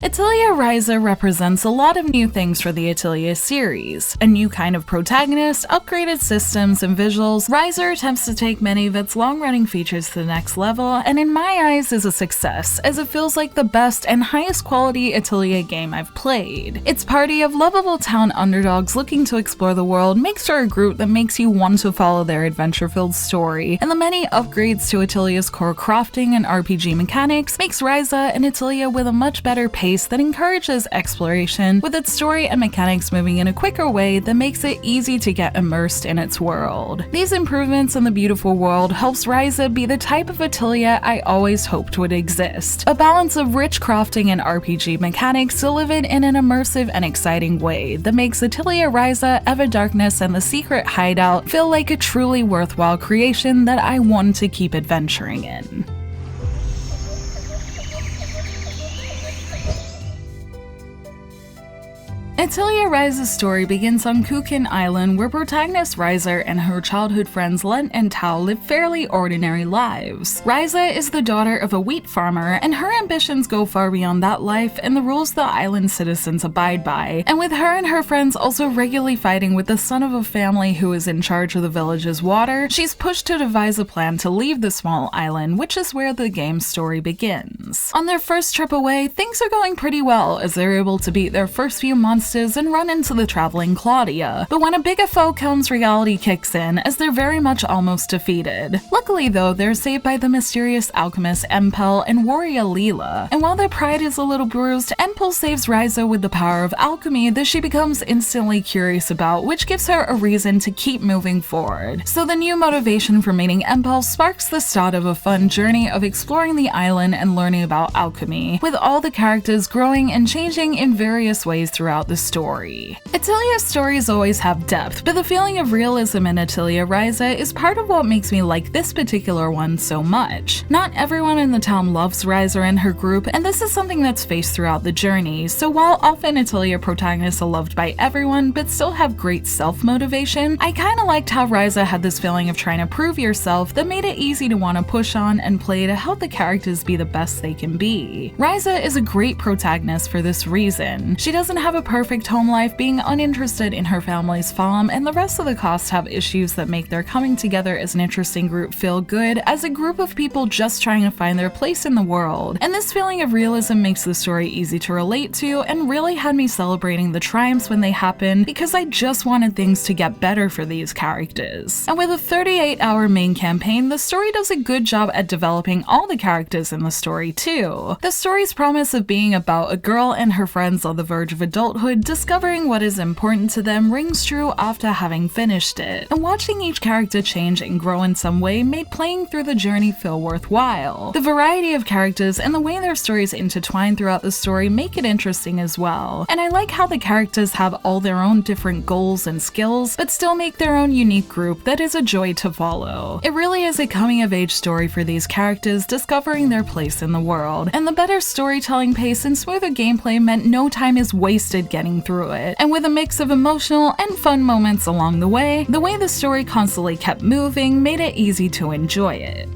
Atelier Ryza represents a lot of new things for the Atelier series. A new kind of protagonist, upgraded systems and visuals, Ryza attempts to take many of its long-running features to the next level, and in my eyes is a success, as it feels like the best and highest quality Atelier game I've played. Its party of lovable town underdogs looking to explore the world makes for a group that makes you want to follow their adventure-filled story, and the many upgrades to Atelier's core crafting and RPG mechanics makes Ryza an Atelier with a much better pace that encourages exploration, with its story and mechanics moving in a quicker way that makes it easy to get immersed in its world. These improvements in the beautiful world helps Ryza be the type of Atelier I always hoped would exist. A balance of rich crafting and RPG mechanics delivered in an immersive and exciting way that makes Atelier Ryza, Ever Darkness, and the Secret Hideout feel like a truly worthwhile creation that I want to keep adventuring in. Atelier Ryza's story begins on Kukin Island, where protagonist Ryza and her childhood friends Lent and Tao live fairly ordinary lives. Ryza is the daughter of a wheat farmer, and her ambitions go far beyond that life and the rules the island citizens abide by, and with her and her friends also regularly fighting with the son of a family who is in charge of the village's water, she's pushed to devise a plan to leave the small island, which is where the game's story begins. On their first trip away, things are going pretty well as they're able to beat their first few monsters and run into the traveling Claudia. But when a bigger foe comes, reality kicks in, as they're very much almost defeated. Luckily though, they're saved by the mysterious alchemist Empel and warrior Leela, and while their pride is a little bruised, Empel saves Ryza with the power of alchemy that she becomes instantly curious about, which gives her a reason to keep moving forward. So the new motivation for meeting Empel sparks the start of a fun journey of exploring the island and learning about alchemy, with all the characters growing and changing in various ways throughout the story. Atelier's stories always have depth, but the feeling of realism in Atelier Ryza is part of what makes me like this particular one so much. Not everyone in the town loves Ryza and her group, and this is something that's faced throughout the journey, so while often Atelier protagonists are loved by everyone but still have great self-motivation, I kinda liked how Ryza had this feeling of trying to prove yourself that made it easy to want to push on and play to help the characters be the best they can be. Ryza is a great protagonist for this reason. She doesn't have a perfect home life, being uninterested in her family's farm, and the rest of the cast have issues that make their coming together as an interesting group feel good, as a group of people just trying to find their place in the world. And this feeling of realism makes the story easy to relate to, and really had me celebrating the triumphs when they happen, because I just wanted things to get better for these characters. And with a 38-hour main campaign, the story does a good job at developing all the characters in the story too. The story's promise of being about a girl and her friends on the verge of adulthood discovering what is important to them rings true after having finished it, and watching each character change and grow in some way made playing through the journey feel worthwhile. The variety of characters and the way their stories intertwine throughout the story make it interesting as well, and I like how the characters have all their own different goals and skills, but still make their own unique group that is a joy to follow. It really is a coming-of-age story for these characters discovering their place in the world, and the better storytelling pace and smoother gameplay meant no time is wasted getting through it, and with a mix of emotional and fun moments along the way the story constantly kept moving made it easy to enjoy it.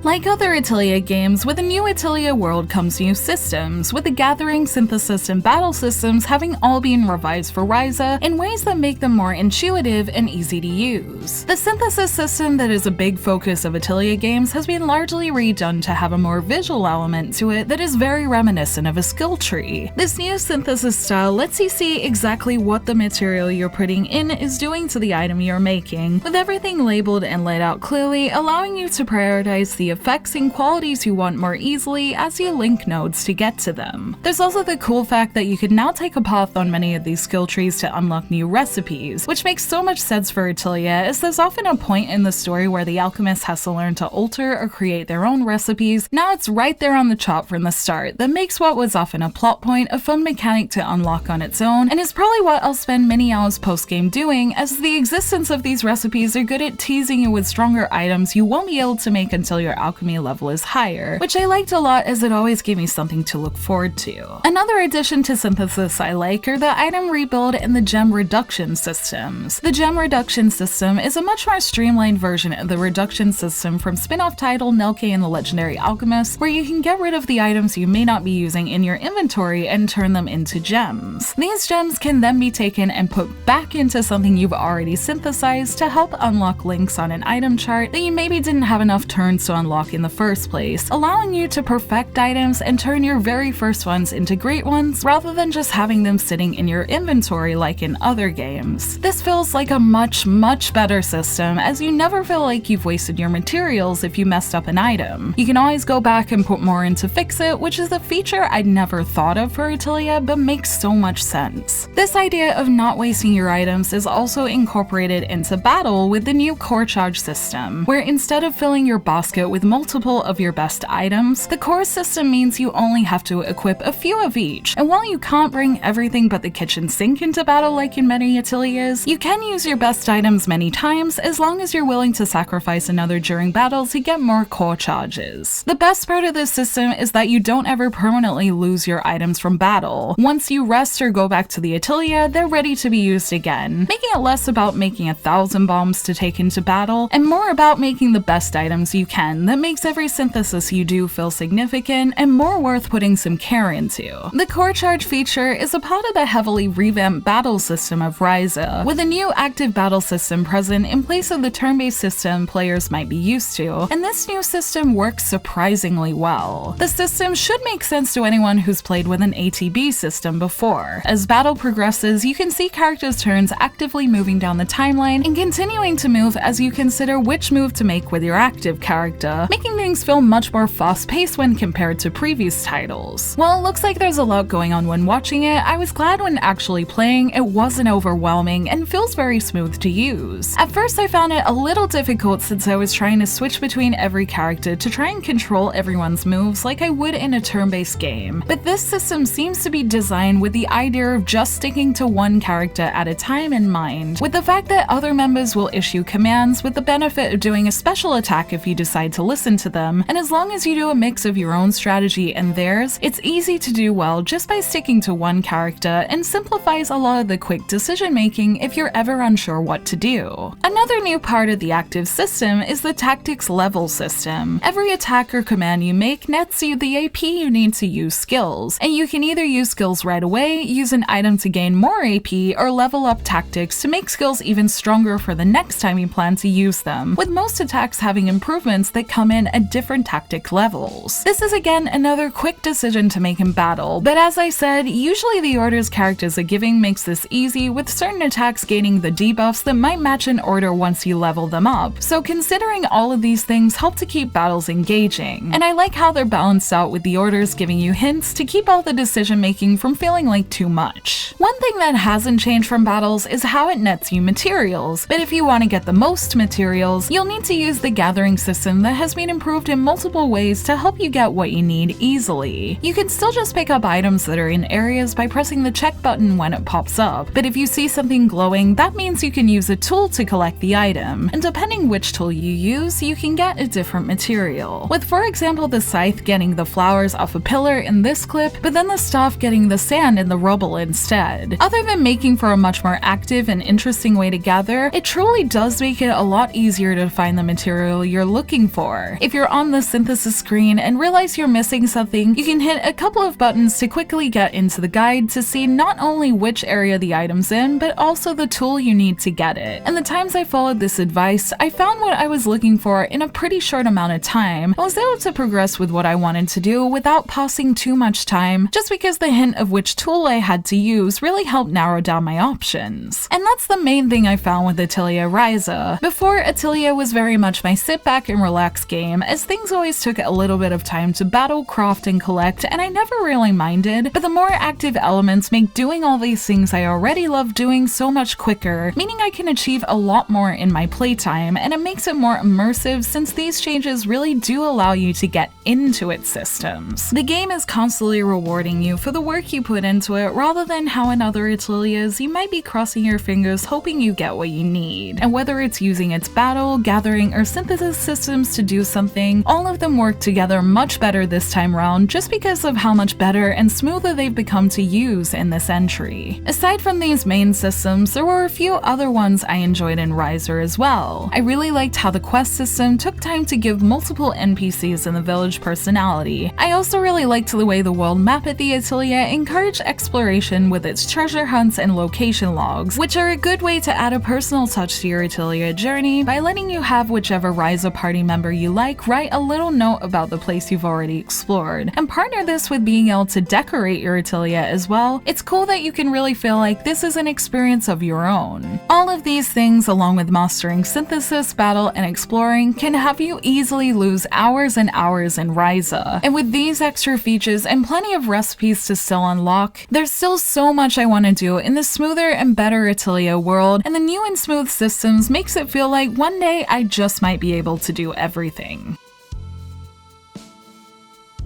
Like other Atelier games, with a new Atelier world comes new systems, with the gathering, synthesis, and battle systems having all been revised for Ryza in ways that make them more intuitive and easy to use. The synthesis system that is a big focus of Atelier games has been largely redone to have a more visual element to it that is very reminiscent of a skill tree. This new synthesis style lets you see exactly what the material you're putting in is doing to the item you're making, with everything labeled and laid out clearly, allowing you to prioritize the effects and qualities you want more easily as you link nodes to get to them. There's also the cool fact that you can now take a path on many of these skill trees to unlock new recipes, which makes so much sense for Atelier, as there's often a point in the story where the alchemist has to learn to alter or create their own recipes. Now it's right there on the chart from the start that makes what was often a plot point a fun mechanic to unlock on its own, and is probably what I'll spend many hours post-game doing, as the existence of these recipes are good at teasing you with stronger items you won't be able to make until you're your alchemy level is higher, which I liked a lot as it always gave me something to look forward to. Another addition to Synthesis I like are the item rebuild and the gem reduction systems. The gem reduction system is a much more streamlined version of the reduction system from spin-off title Nelke and the Legendary Alchemist, where you can get rid of the items you may not be using in your inventory and turn them into gems. These gems can then be taken and put back into something you've already synthesized to help unlock links on an item chart that you maybe didn't have enough turns to unlock in the first place, allowing you to perfect items and turn your very first ones into great ones rather than just having them sitting in your inventory like in other games. This feels like a much better system, as you never feel like you've wasted your materials if you messed up an item. You can always go back and put more in to fix it, which is a feature I'd never thought of for Atelier but makes so much sense. This idea of not wasting your items is also incorporated into battle with the new core charge system, where instead of filling your basket with multiple of your best items, the core system means you only have to equip a few of each, and while you can't bring everything but the kitchen sink into battle like in many Ateliers, you can use your best items many times as long as you're willing to sacrifice another during battle to get more core charges. The best part of this system is that you don't ever permanently lose your items from battle. Once you rest or go back to the Atelier, they're ready to be used again, making it less about making 1,000 bombs to take into battle and more about making the best items you can that makes every synthesis you do feel significant and more worth putting some care into. The core charge feature is a part of the heavily revamped battle system of Ryza, with a new active battle system present in place of the turn-based system players might be used to, and this new system works surprisingly well. The system should make sense to anyone who's played with an ATB system before. As battle progresses, you can see characters' turns actively moving down the timeline and continuing to move as you consider which move to make with your active character, making things feel much more fast-paced when compared to previous titles. While it looks like there's a lot going on when watching it, I was glad when actually playing it wasn't overwhelming and feels very smooth to use. At first I found it a little difficult since I was trying to switch between every character to try and control everyone's moves like I would in a turn-based game, but this system seems to be designed with the idea of just sticking to one character at a time in mind, with the fact that other members will issue commands with the benefit of doing a special attack if you decide to listen to them, and as long as you do a mix of your own strategy and theirs, it's easy to do well just by sticking to one character and simplifies a lot of the quick decision making if you're ever unsure what to do. Another new part of the active system is the tactics level system. Every attack or command you make nets you the AP you need to use skills, and you can either use skills right away, use an item to gain more AP, or level up tactics to make skills even stronger for the next time you plan to use them, with most attacks having improvements that come in at different tactic levels. This is again another quick decision to make in battle, but as I said, usually the orders characters are giving makes this easy, with certain attacks gaining the debuffs that might match an order once you level them up, so considering all of these things help to keep battles engaging, and I like how they're balanced out with the orders giving you hints to keep all the decision making from feeling like too much. One thing that hasn't changed from battles is how it nets you materials, but if you want to get the most materials, you'll need to use the gathering system that has been improved in multiple ways to help you get what you need easily. You can still just pick up items that are in areas by pressing the check button when it pops up, but if you see something glowing, that means you can use a tool to collect the item, and depending which tool you use, you can get a different material. With for example the scythe getting the flowers off a pillar in this clip, but then the staff getting the sand and the rubble instead. Other than making for a much more active and interesting way to gather, it truly does make it a lot easier to find the material you're looking for. If you're on the synthesis screen and realize you're missing something, you can hit a couple of buttons to quickly get into the guide to see not only which area the item's in, but also the tool you need to get it. And the times I followed this advice, I found what I was looking for in a pretty short amount of time. I was able to progress with what I wanted to do without passing too much time, just because the hint of which tool I had to use really helped narrow down my options. And that's the main thing I found with Atelier Ryza. Before, Atelier was very much my sit back and relax game, as things always took a little bit of time to battle, craft, and collect, and I never really minded, but the more active elements make doing all these things I already love doing so much quicker, meaning I can achieve a lot more in my playtime, and it makes it more immersive since these changes really do allow you to get into its systems. The game is constantly rewarding you for the work you put into it, rather than how in other Ateliers you might be crossing your fingers hoping you get what you need. And whether it's using its battle, gathering, or synthesis systems to do something, all of them work together much better this time round just because of how much better and smoother they've become to use in this entry. Aside from these main systems, there were a few other ones I enjoyed in Ryza as well. I really liked how the quest system took time to give multiple NPCs in the village personality. I also really liked the way the world map at the Atelier encouraged exploration with its treasure hunts and location logs, which are a good way to add a personal touch to your Atelier journey by letting you have whichever Ryza party member you like write a little note about the place you've already explored, and partner this with being able to decorate your Atelier as well. It's cool that you can really feel like this is an experience of your own. All of these things, along with mastering synthesis, battle, and exploring, can have you easily lose hours and hours in Ryza. And with these extra features and plenty of recipes to still unlock, there's still so much I want to do in the smoother and better Atelier world, and the new and smooth systems makes it feel like one day I just might be able to do everything.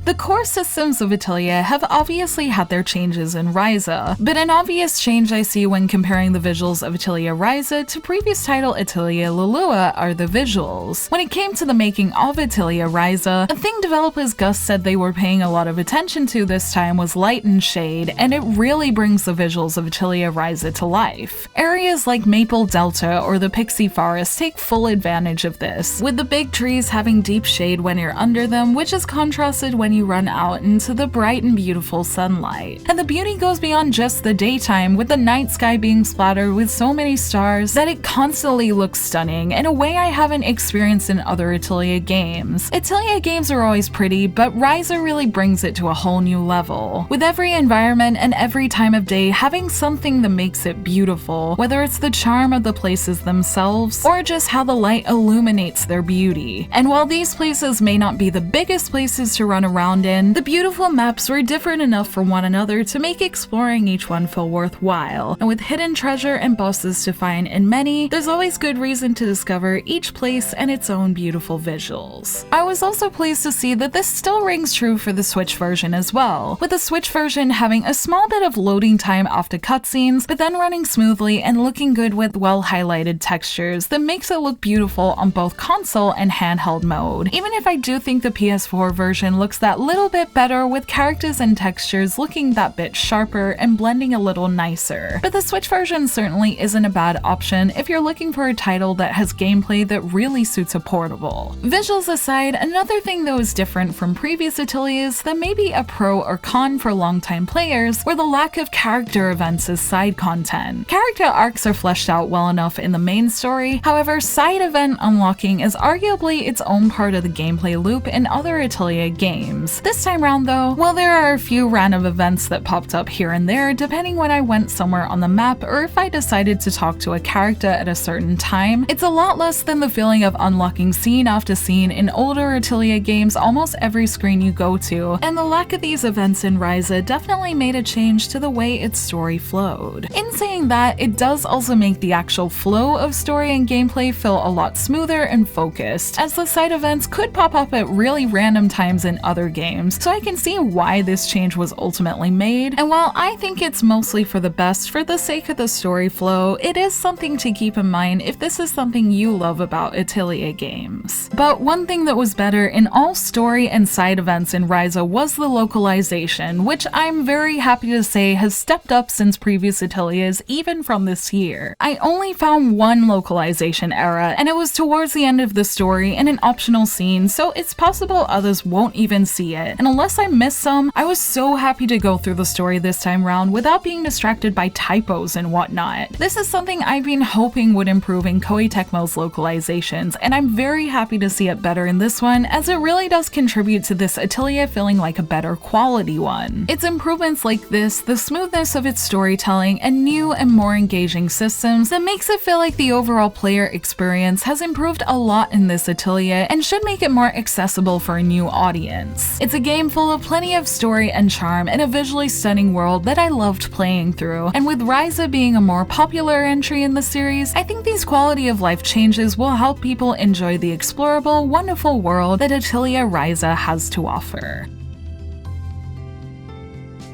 The core systems of Atelier have obviously had their changes in Ryza, but an obvious change I see when comparing the visuals of Atelier Ryza to previous title Atelier Lulua are the visuals. When it came to the making of Atelier Ryza, a thing developers Gus said they were paying a lot of attention to this time was light and shade, and it really brings the visuals of Atelier Ryza to life. Areas like Maple Delta or the Pixie Forest take full advantage of this, with the big trees having deep shade when you're under them, which is contrasted when you run out into the bright and beautiful sunlight. And the beauty goes beyond just the daytime, with the night sky being splattered with so many stars that it constantly looks stunning in a way I haven't experienced in other Atelier games. Atelier games are always pretty, but Ryza really brings it to a whole new level, with every environment and every time of day having something that makes it beautiful, whether it's the charm of the places themselves or just how the light illuminates their beauty. And while these places may not be the biggest places to run around in, the beautiful maps were different enough from one another to make exploring each one feel worthwhile, and with hidden treasure and bosses to find in many, there's always good reason to discover each place and its own beautiful visuals. I was also pleased to see that this still rings true for the Switch version as well, with the Switch version having a small bit of loading time after cutscenes, but then running smoothly and looking good with well-highlighted textures that makes it look beautiful on both console and handheld mode, even if I do think the PS4 version looks that little bit better with characters and textures looking that bit sharper and blending a little nicer. But the Switch version certainly isn't a bad option if you're looking for a title that has gameplay that really suits a portable. Visuals aside, another thing that was different from previous Ateliers that may be a pro or con for longtime players were the lack of character events as side content. Character arcs are fleshed out well enough in the main story, however, side event unlocking is arguably its own part of the gameplay loop in other Atelier games. This time round though, while there are a few random events that popped up here and there depending when I went somewhere on the map or if I decided to talk to a character at a certain time, it's a lot less than the feeling of unlocking scene after scene in older Atelier games almost every screen you go to, and the lack of these events in Ryza definitely made a change to the way its story flowed. In saying that, it does also make the actual flow of story and gameplay feel a lot smoother and focused, as the side events could pop up at really random times in other games, so I can see why this change was ultimately made, and while I think it's mostly for the best for the sake of the story flow, it is something to keep in mind if this is something you love about Atelier games. But one thing that was better in all story and side events in Ryza was the localization, which I'm very happy to say has stepped up since previous Ateliers, even from this year. I only found one localization error, and it was towards the end of the story in an optional scene, so it's possible others won't even see it, and unless I missed some, I was so happy to go through the story this time round without being distracted by typos and whatnot. This is something I've been hoping would improve in Koei Tecmo's localizations, and I'm very happy to see it better in this one, as it really does contribute to this Atelier feeling like a better quality one. It's improvements like this, the smoothness of its storytelling, and new and more engaging systems that makes it feel like the overall player experience has improved a lot in this Atelier and should make it more accessible for a new audience. this. It's a game full of plenty of story and charm and a visually stunning world that I loved playing through, and with Ryza being a more popular entry in the series, I think these quality of life changes will help people enjoy the explorable, wonderful world that Atelier Ryza has to offer.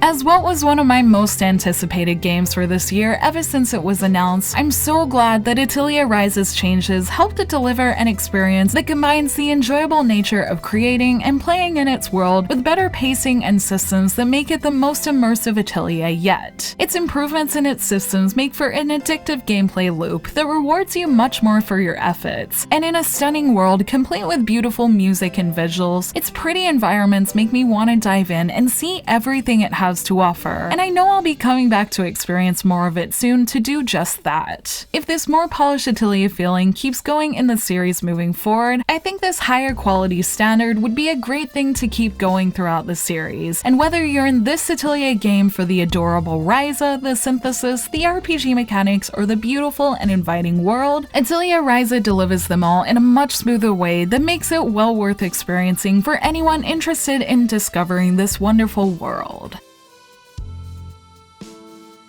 As what was one of my most anticipated games for this year ever since it was announced, I'm so glad that Atelier Ryza's changes helped to deliver an experience that combines the enjoyable nature of creating and playing in its world with better pacing and systems that make it the most immersive Atelier yet. Its improvements in its systems make for an addictive gameplay loop that rewards you much more for your efforts, and in a stunning world complete with beautiful music and visuals, its pretty environments make me want to dive in and see everything it has to offer, and I know I'll be coming back to experience more of it soon to do just that. If this more polished Atelier feeling keeps going in the series moving forward, I think this higher quality standard would be a great thing to keep going throughout the series, and whether you're in this Atelier game for the adorable Ryza, the synthesis, the RPG mechanics, or the beautiful and inviting world, Atelier Ryza delivers them all in a much smoother way that makes it well worth experiencing for anyone interested in discovering this wonderful world.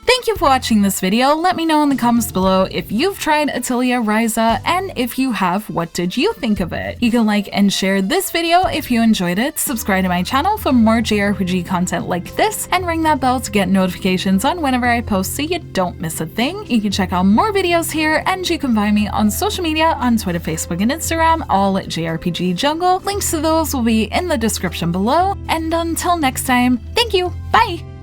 Thank you for watching this video. Let me know in the comments below if you've tried Atelier Ryza, and if you have, what did you think of it? You can like and share this video if you enjoyed it, subscribe to my channel for more JRPG content like this, and ring that bell to get notifications on whenever I post so you don't miss a thing. You can check out more videos here, and you can find me on social media on Twitter, Facebook, and Instagram, all at JRPG Jungle. Links to those will be in the description below, and until next time, thank you, bye!